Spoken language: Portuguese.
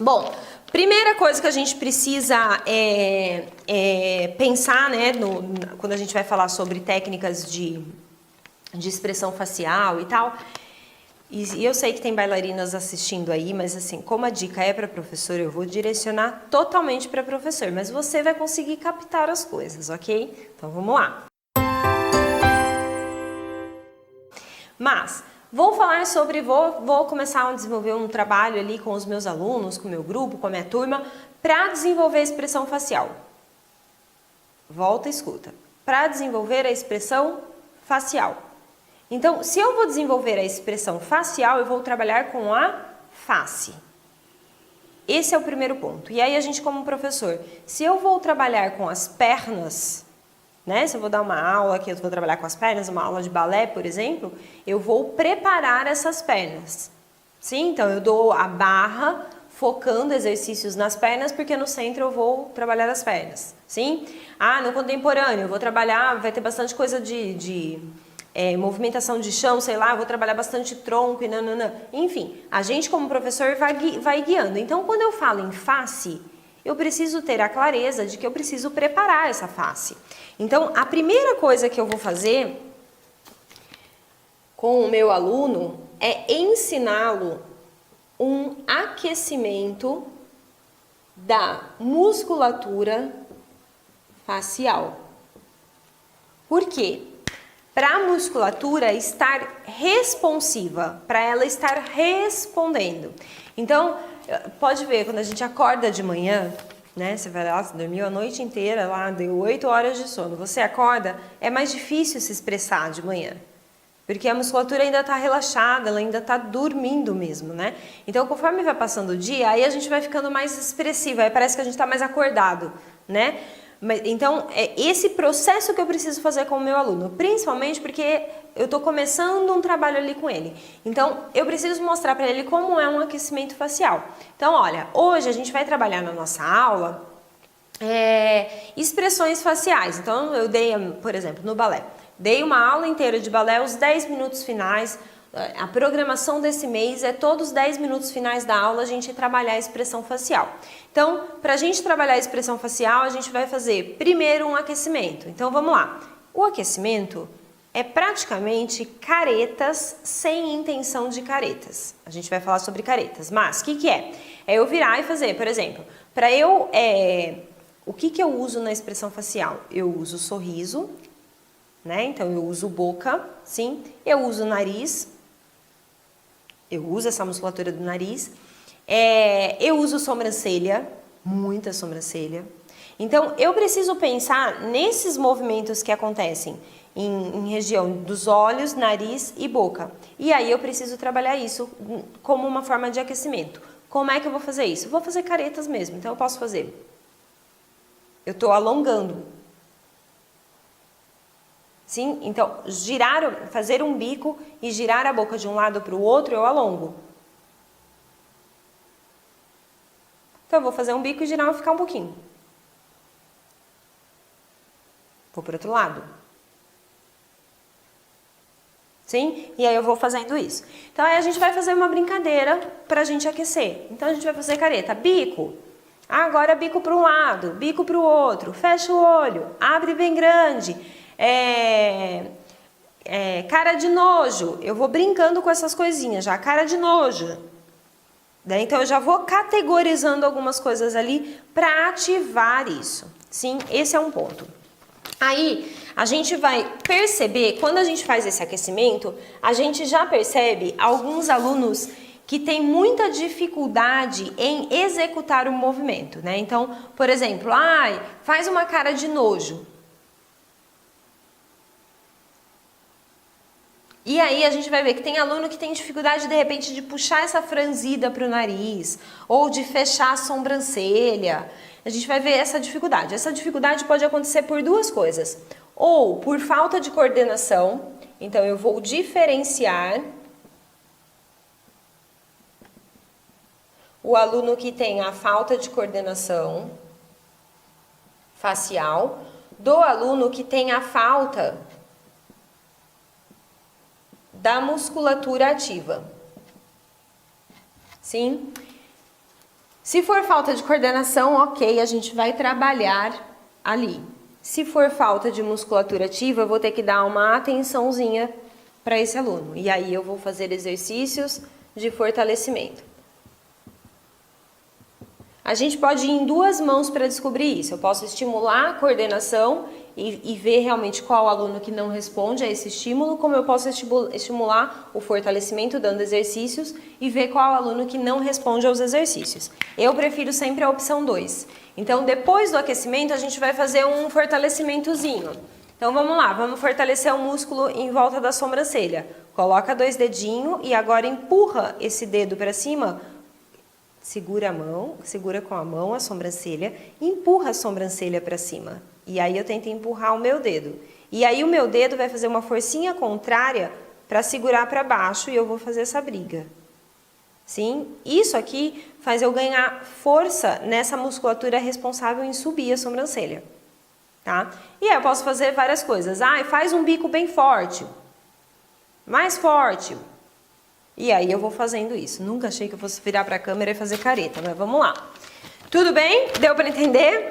Bom, primeira coisa que a gente precisa pensar, né, quando a gente vai falar sobre técnicas de expressão facial e tal, e eu sei que tem bailarinas assistindo aí, mas assim, como a dica é para professor, eu vou direcionar totalmente para professor, mas você vai conseguir captar as coisas, ok? Então vamos lá. Mas vou falar sobre, vou começar a desenvolver um trabalho ali com os meus alunos, com o meu grupo, com a minha turma, para desenvolver a expressão facial. Volta e escuta. Para desenvolver a expressão facial. Então, se eu vou desenvolver a expressão facial, eu vou trabalhar com a face. Esse é o primeiro ponto. E aí a gente, como professor, se eu vou trabalhar com as pernas, né? Se eu vou dar uma aula que eu vou trabalhar com as pernas, uma aula de balé, por exemplo, eu vou preparar essas pernas. Sim, então eu dou a barra focando exercícios nas pernas, porque no centro eu vou trabalhar as pernas. Sim? Ah, no contemporâneo eu vou trabalhar, vai ter bastante coisa de movimentação de chão, sei lá, vou trabalhar bastante tronco e nananã. Enfim, a gente como professor vai guiando. Então, quando eu falo em face, eu preciso ter a clareza de que eu preciso preparar essa face. Então, a primeira coisa que eu vou fazer com o meu aluno é ensiná-lo um aquecimento da musculatura facial. Por quê? Para a musculatura estar responsiva, para ela estar respondendo. Então, pode ver, quando a gente acorda de manhã, né? Você vai lá, você dormiu a noite inteira, lá deu 8 horas de sono. Você acorda, é mais difícil se expressar de manhã. Porque a musculatura ainda está relaxada, ela ainda está dormindo mesmo, né? Então, conforme vai passando o dia, aí a gente vai ficando mais expressiva, aí parece que a gente está mais acordado, né? Então, é esse processo que eu preciso fazer com o meu aluno, principalmente porque eu estou começando um trabalho ali com ele. Então, eu preciso mostrar para ele como é um aquecimento facial. Então, olha, hoje a gente vai trabalhar na nossa aula expressões faciais. Então, eu dei, por exemplo, no balé, dei uma aula inteira de balé, os 10 minutos finais. A programação desse mês é todos os 10 minutos finais da aula a gente trabalhar a expressão facial. Então, para a gente trabalhar a expressão facial, a gente vai fazer primeiro um aquecimento. Então, vamos lá. O aquecimento é praticamente caretas sem intenção de caretas. A gente vai falar sobre caretas, mas o que é? É eu virar e fazer, por exemplo, para eu... o que eu uso na expressão facial? Eu uso sorriso, né? Então, eu uso boca, sim. Eu uso nariz. Eu uso essa musculatura do nariz. Eu uso sobrancelha, muita sobrancelha. Então, eu preciso pensar nesses movimentos que acontecem em região dos olhos, nariz e boca. E aí eu preciso trabalhar isso como uma forma de aquecimento. Como é que eu vou fazer isso? Eu vou fazer caretas mesmo, então eu posso fazer. Eu estou alongando. Sim? Então, fazer um bico e girar a boca de um lado para o outro, eu alongo. Então, eu vou fazer um bico e girar e ficar um pouquinho. Vou para o outro lado. Sim? E aí eu vou fazendo isso. Então, aí a gente vai fazer uma brincadeira para a gente aquecer. Então, a gente vai fazer careta. Bico. Agora, bico para um lado, bico para o outro. Fecha o olho. Abre bem grande. Cara de nojo. Eu vou brincando com essas coisinhas já. Cara de nojo. Então, eu já vou categorizando algumas coisas ali para ativar isso. Sim, esse é um ponto. Aí, a gente vai perceber, quando a gente faz esse aquecimento, a gente já percebe alguns alunos que têm muita dificuldade em executar o movimento, né? Então, por exemplo, faz uma cara de nojo. E aí a gente vai ver que tem aluno que tem dificuldade, de repente, de puxar essa franzida para o nariz, ou de fechar a sobrancelha. A gente vai ver essa dificuldade. Essa dificuldade pode acontecer por duas coisas. Ou por falta de coordenação, então eu vou diferenciar o aluno que tem a falta de coordenação facial do aluno que tem a falta da musculatura ativa. Sim? Se for falta de coordenação, ok, a gente vai trabalhar ali. Se for falta de musculatura ativa, eu vou ter que dar uma atençãozinha para esse aluno. E aí eu vou fazer exercícios de fortalecimento. A gente pode ir em duas mãos para descobrir isso. Eu posso estimular a coordenação e ver realmente qual aluno que não responde a esse estímulo, como eu posso estimular o fortalecimento dando exercícios e ver qual aluno que não responde aos exercícios. Eu prefiro sempre a opção 2. Então, depois do aquecimento, a gente vai fazer um fortalecimentozinho. Então, vamos lá, vamos fortalecer o músculo em volta da sobrancelha. Coloca 2 dedinhos e agora empurra esse dedo para cima. Segura a mão, segura com a mão a sobrancelha, empurra a sobrancelha para cima. E aí eu tento empurrar o meu dedo. E aí o meu dedo vai fazer uma forcinha contrária para segurar para baixo e eu vou fazer essa briga. Sim? Isso aqui faz eu ganhar força nessa musculatura responsável em subir a sobrancelha. Tá? E aí eu posso fazer várias coisas. Faz um bico bem forte. Mais forte. E aí eu vou fazendo isso. Nunca achei que eu fosse virar para a câmera e fazer careta, mas vamos lá. Tudo bem? Deu para entender?